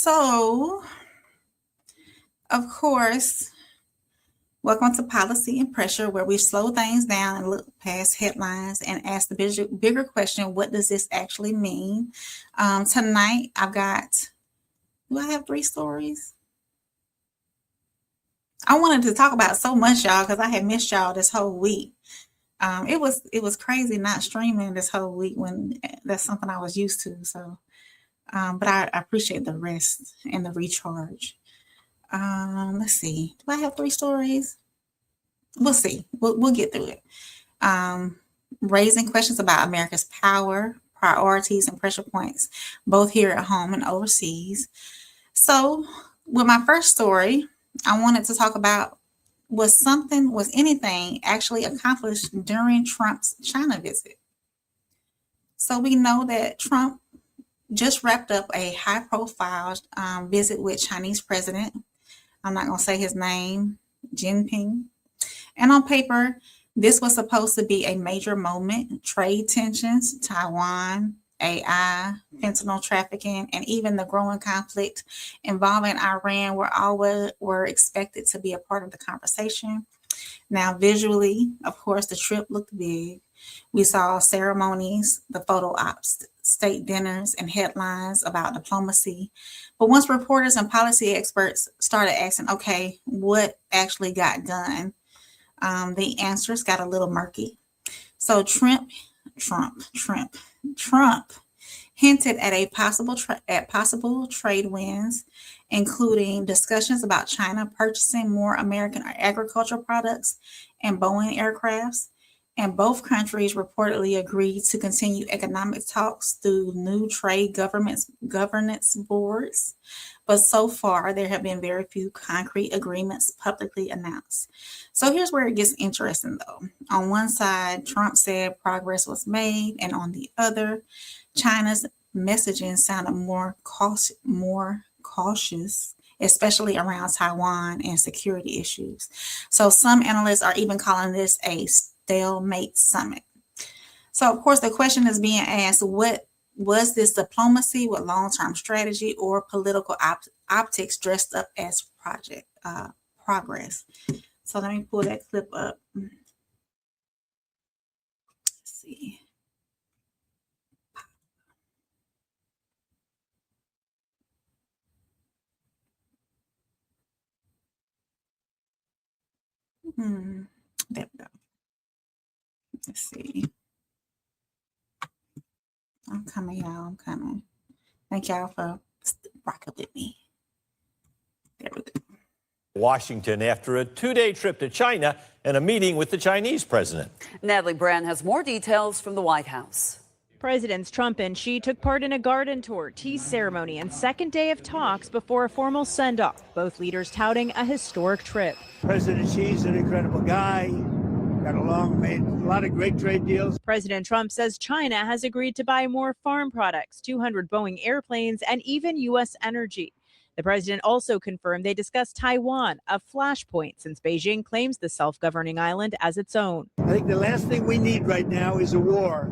So, of course, welcome to Policy and Pressure, where we slow things down and look past headlines and ask the bigger question, what does this actually mean? Tonight, do I have 3 stories? I wanted to talk about so much, y'all, because I had missed y'all this whole week. It was crazy not streaming this whole week when that's something I was used to. So, but I appreciate the rest and the recharge. Let's see. Do I have 3 stories? We'll see. We'll get through it. Raising questions about America's power, priorities, and pressure points, both here at home and overseas. So, with my first story, I wanted to talk about was anything actually accomplished during Trump's China visit. So we know that Trump just wrapped up a high-profile visit with Chinese president. I'm not going to say his name, Jinping. And on paper, this was supposed to be a major moment. Trade tensions, Taiwan, AI, fentanyl trafficking, and even the growing conflict involving Iran were expected to be a part of the conversation. Now, visually, of course, the trip looked big. We saw ceremonies, the photo ops, state dinners, and headlines about diplomacy. But once reporters and policy experts started asking, okay, what actually got done? The answers got a little murky. So Trump hinted at possible trade wins, including discussions about China purchasing more American agricultural products and Boeing aircrafts. And both countries reportedly agreed to continue economic talks through new trade governance boards. But so far, there have been very few concrete agreements publicly announced. So here's where it gets interesting, though. On one side, Trump said progress was made, and on the other, China's messaging sounded more cautious, especially around Taiwan and security issues. So some analysts are even calling this a stalemate summit. So, of course, the question is being asked, what was this diplomacy with long-term strategy or political optics dressed up as progress? So let me pull that clip up. Let's see. There we go. Let's see. I'm coming, y'all. I'm coming. Thank y'all for rocking with me. There we go. Washington after a 2-day trip to China and a meeting with the Chinese president. Natalie Brand has more details from the White House. Presidents Trump and Xi took part in a garden tour, tea ceremony, and second day of talks before a formal send-off. Both leaders touting a historic trip. President Xi's an incredible guy. Got along, made a lot of great trade deals. President Trump says China has agreed to buy more farm products, 200 Boeing airplanes, and even U.S. energy. The president also confirmed they discussed Taiwan, a flashpoint since Beijing claims the self-governing island as its own. I think the last thing we need right now is a war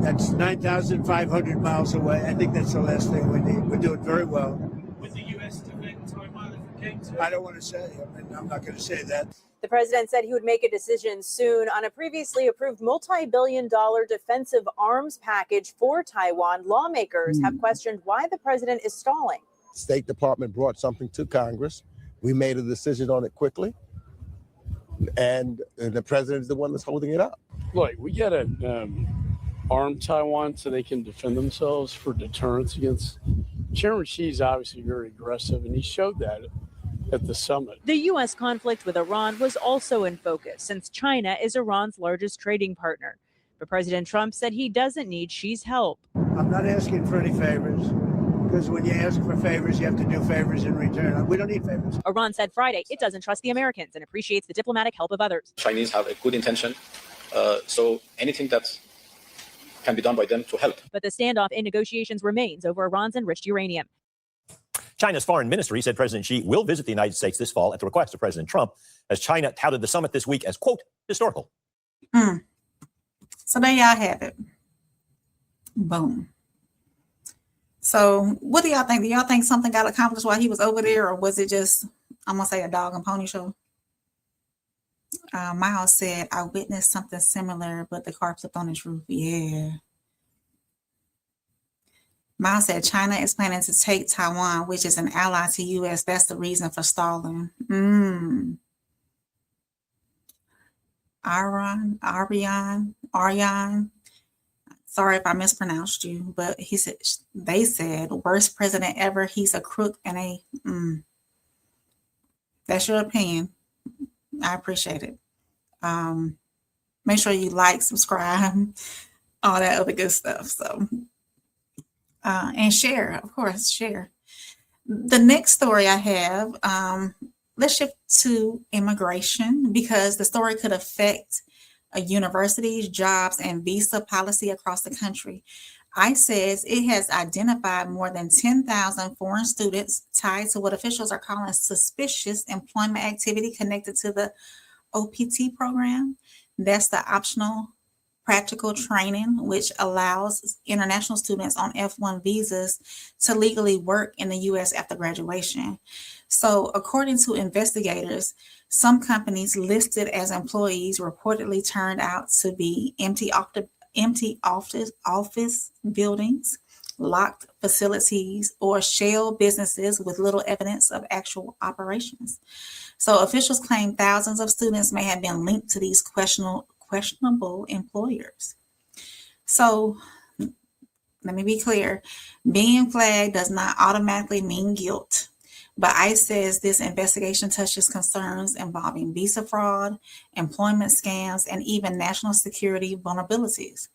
that's 9,500 miles away. I think that's the last thing we need. We're doing very well. With the U.S. defend Taiwan if it came to it? I don't want to say. I'm not going to say that. The president said he would make a decision soon on a previously approved multi-billion-dollar defensive arms package for Taiwan. Lawmakers have questioned why the president is stalling. State Department brought something to Congress. We made a decision on it quickly, and the president is the one that's holding it up. Look, we got to arm Taiwan so they can defend themselves for deterrence against. Chairman Xi is obviously very aggressive, and he showed that at the summit. The U.S. conflict with Iran was also in focus since China is Iran's largest trading partner. But President Trump said he doesn't need Xi's help. I'm not asking for any favors, because when you ask for favors, you have to do favors in return. We don't need favors. Iran said Friday it doesn't trust the Americans and appreciates the diplomatic help of others. Chinese have a good intention, so anything that can be done by them to help. But the standoff in negotiations remains over Iran's enriched uranium. China's foreign ministry said President Xi will visit the United States this fall at the request of President Trump, as China touted the summit this week as, quote, historical. So there y'all have it. Boom. So what do y'all think? Do y'all think something got accomplished while he was over there, or was it just, I'm gonna say, a dog and pony show? Miles said, I witnessed something similar, but the car flipped on its roof. Yeah. Miles said China is planning to take Taiwan, which is an ally to U.S. That's the reason for stalling. Aryan. Sorry if I mispronounced you, but he said, they said, worst president ever. He's a crook and that's your opinion. I appreciate it. Make sure you like, subscribe, all that other good stuff. So, and share, of course, share. The next story I have, let's shift to immigration, because the story could affect universities, jobs, and visa policy across the country. ICE says it has identified more than 10,000 foreign students tied to what officials are calling suspicious employment activity connected to the OPT program. That's the optional practical training, which allows international students on F1 visas to legally work in the U.S. after graduation. So according to investigators, some companies listed as employees reportedly turned out to be empty office buildings, locked facilities, or shell businesses with little evidence of actual operations. So officials claim thousands of students may have been linked to these questionable employers. So let me be clear, being flagged does not automatically mean guilt. But ICE says this investigation touches concerns involving visa fraud, employment scams, and even national security vulnerabilities.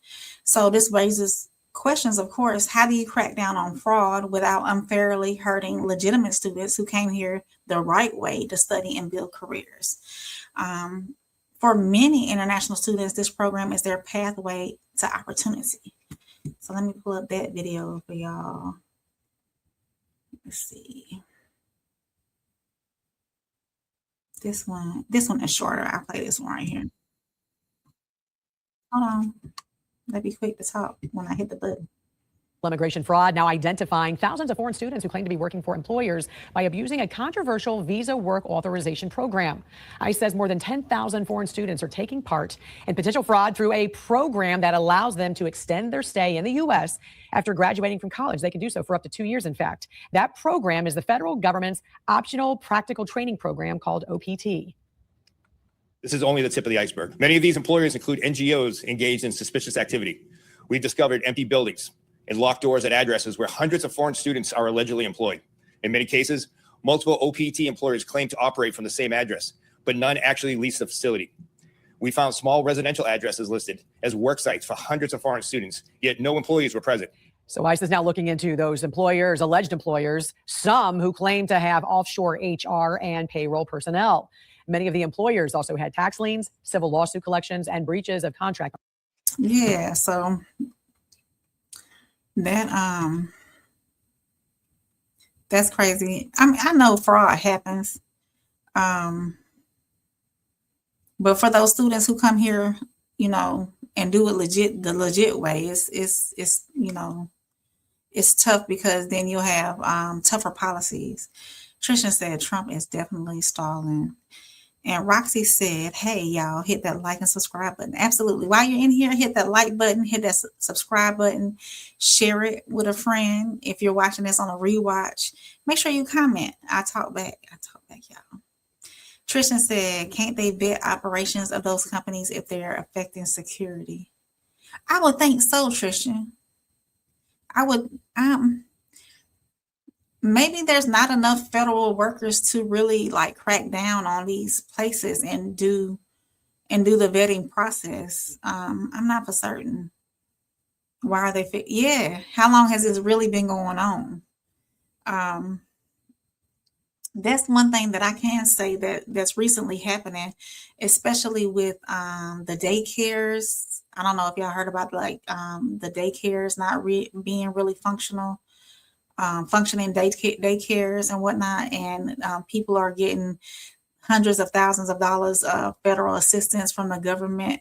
So this raises questions, of course. How do you crack down on fraud without unfairly hurting legitimate students who came here the right way to study and build careers? For many international students, this program is their pathway to opportunity. So let me pull up that video for y'all. Let's see. This one is shorter. I'll play this one right here. Hold on. Let me quick to talk when I hit the button. Immigration fraud now identifying thousands of foreign students who claim to be working for employers by abusing a controversial visa work authorization program. ICE says more than 10,000 foreign students are taking part in potential fraud through a program that allows them to extend their stay in the U.S. after graduating from college. They can do so for up to 2 years, in fact. That program is the federal government's optional practical training program called OPT. This is only the tip of the iceberg. Many of these employers include NGOs engaged in suspicious activity. We've discovered empty buildings and locked doors at addresses where hundreds of foreign students are allegedly employed. In many cases, multiple OPT employers claim to operate from the same address, but none actually lease the facility. We found small residential addresses listed as work sites for hundreds of foreign students, yet no employees were present. So ICE is now looking into those employers, alleged employers, some who claim to have offshore HR and payroll personnel. Many of the employers also had tax liens, civil lawsuit collections, and breaches of contract. Yeah, so that's crazy. I mean, I know fraud happens. But for those students who come here, and do it the legit way, it's tough, because then you'll have tougher policies. Trisha said Trump is definitely stalling. And Roxy said, hey, y'all, hit that like and subscribe button. Absolutely. While you're in here, hit that like button, hit that subscribe button, share it with a friend. If you're watching this on a rewatch, make sure you comment. I talk back, y'all. Tristan said, can't they vet operations of those companies if they're affecting security? I would think so, Tristan. I would, maybe there's not enough federal workers to really crack down on these places and do the vetting process. I'm not for certain. Why are they yeah. How long has this really been going on? That's one thing that I can say that's recently happening, especially with the daycares. I don't know if y'all heard about the daycares not being really functioning daycares and whatnot, and people are getting hundreds of thousands of dollars of federal assistance from the government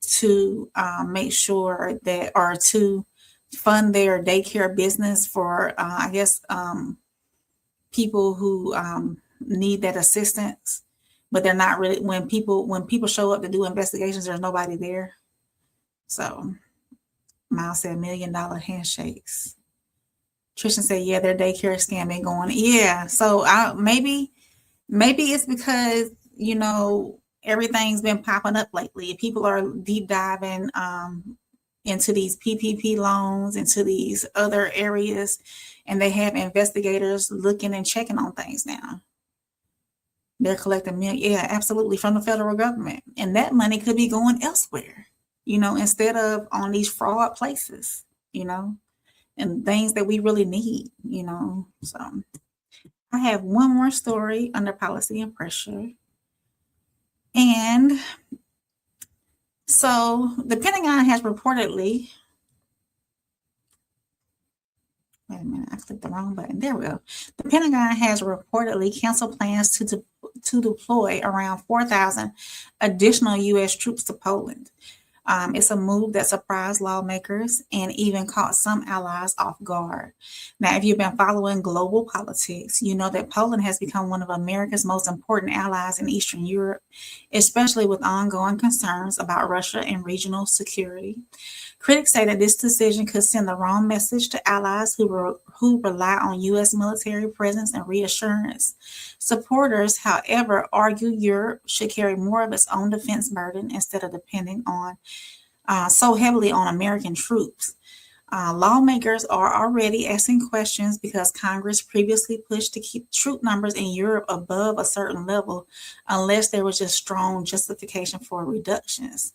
to make sure that, or to fund their daycare business for, I guess, people who need that assistance, but they're not really, when people show up to do investigations, there's nobody there. So Miles said $1 million handshakes. Trishan said, yeah, their daycare scam ain't going. Yeah. So maybe it's because, you know, everything's been popping up lately. People are deep diving into these PPP loans, into these other areas, and they have investigators looking and checking on things now. They're collecting yeah, absolutely, from the federal government. And that money could be going elsewhere, you know, instead of on these fraud places, you know, and things that we really need, you know. So I have one more story under policy and pressure. And so the Pentagon has reportedly, wait a minute, I clicked the wrong button. There we go. The Pentagon has reportedly canceled plans to deploy around 4,000 additional U.S. troops to Poland. It's a move that surprised lawmakers and even caught some allies off guard. Now, if you've been following global politics, you know that Poland has become one of America's most important allies in Eastern Europe, especially with ongoing concerns about Russia and regional security. Critics say that this decision could send the wrong message to allies who rely on U.S. military presence and reassurance. Supporters, however, argue Europe should carry more of its own defense burden instead of depending on so heavily on American troops. Lawmakers are already asking questions because Congress previously pushed to keep troop numbers in Europe above a certain level unless there was just strong justification for reductions.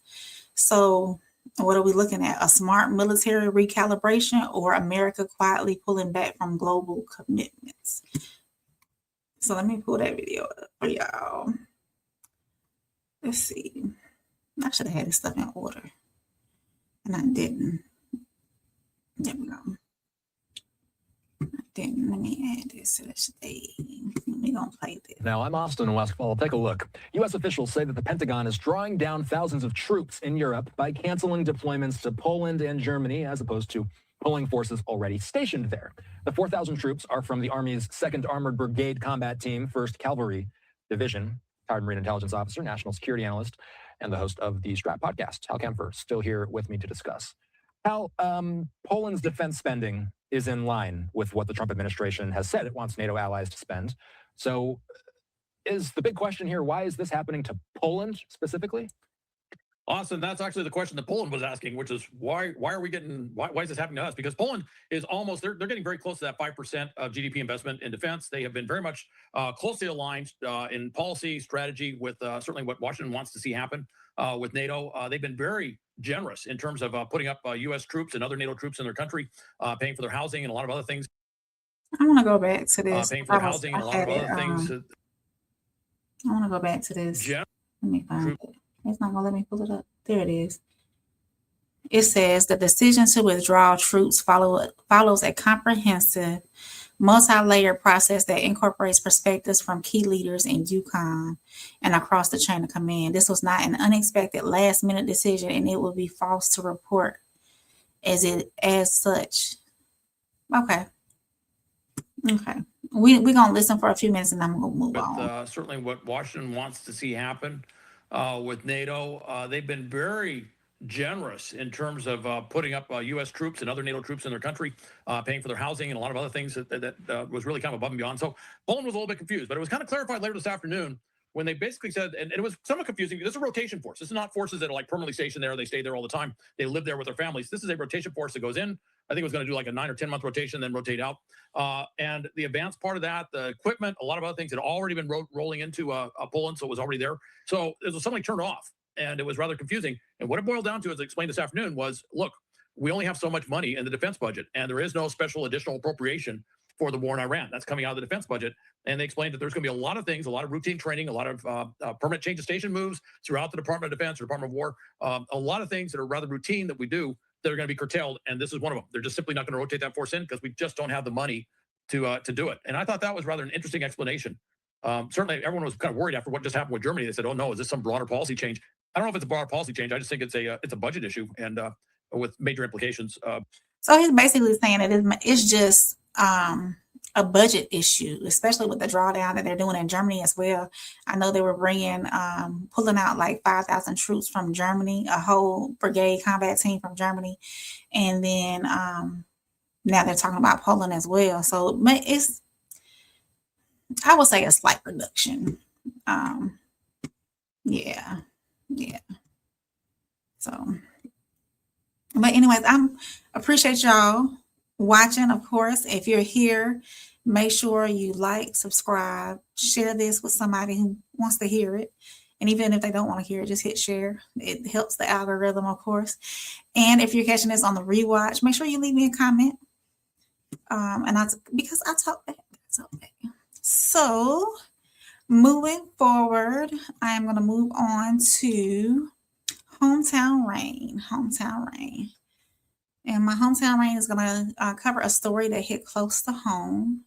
So what are we looking at? A smart military recalibration or America quietly pulling back from global commitments? So let me pull that video up for y'all. Let's see. I should have had this stuff in order, and I didn't. There we go. I didn't. Let me add this to this thing. We're going to play this. Now, I'm Austin Westfall. Take a look. U.S. officials say that the Pentagon is drawing down thousands of troops in Europe by canceling deployments to Poland and Germany, as opposed to pulling forces already stationed there. The 4,000 troops are from the Army's 2nd Armored Brigade Combat Team, 1st Cavalry Division. Retired Marine Intelligence Officer, national security analyst, and the host of the Strat podcast. Hal Kempfer, still here with me to discuss. Hal, Poland's defense spending is in line with what the Trump administration has said it wants NATO allies to spend. So is the big question here, why is this happening to Poland specifically? Austin, that's actually the question that Poland was asking, which is why is this happening to us? Because Poland is almost, they're getting very close to that 5% of GDP investment in defense. They have been very much closely aligned in policy, strategy with certainly what Washington wants to see happen with NATO. They've been very generous in terms of putting up U.S. troops and other NATO troops in their country, paying for their housing and a lot of other things. I want to go back to this. Paying for their housing and a lot of other things. I want to go back to this. Let me find it. It's not going to let me pull it up. There it is. It says the decision to withdraw troops follows a comprehensive, multi-layered process that incorporates perspectives from key leaders in EUCOM and across the chain of command. This was not an unexpected last-minute decision, and it would be false to report as such. Okay. We're going to listen for a few minutes, and I'm going to move on. Certainly what Washington wants to see happen with NATO. They've been very generous in terms of putting up U.S. troops and other NATO troops in their country, paying for their housing and a lot of other things that was really kind of above and beyond. So Poland was a little bit confused, but it was kind of clarified later this afternoon when they basically said, and it was somewhat confusing, this is a rotation force. This is not forces that are like permanently stationed there. They stay there all the time. They live there with their families. This is a rotation force that goes in. I think it was going to do like a 9 or 10 month rotation, then rotate out. And the advanced part of that, the equipment, a lot of other things had already been rolling into Poland, so it was already there. So it was suddenly turned off, and it was rather confusing. And what it boiled down to, as I explained this afternoon, was, look, we only have so much money in the defense budget, and there is no special additional appropriation for the war in Iran. That's coming out of the defense budget. And they explained that there's going to be a lot of things, a lot of routine training, a lot of permanent change of station moves throughout the Department of Defense or Department of War, a lot of things that are rather routine that we do that are going to be curtailed. And this is one of them. They're just simply not going to rotate that force in because we just don't have the money to do it. And I thought that was rather an interesting explanation. Certainly, everyone was kind of worried after what just happened with Germany. They said, "Oh no, is this some broader policy change?" I don't know if it's a broader policy change. I just think it's a budget issue and with major implications. So he's basically saying that it's just a budget issue, especially with the drawdown that they're doing in Germany as well. I know they were pulling out like 5,000 troops from Germany, a whole brigade combat team from Germany. And then now they're talking about Poland as well. So it's, I would say, a slight reduction. Yeah. So, but anyways, appreciate y'all watching. Of course, if you're here, make sure you like, subscribe, share this with somebody who wants to hear it. And even if they don't want to hear it, just hit share. It helps the algorithm, of course. And if you're catching this on the rewatch, make sure you leave me a comment. Because I talk back. That's okay. So moving forward, I am going to move on to Hometown Rain. And my Hometown Rain is going to cover a story that hit close to home.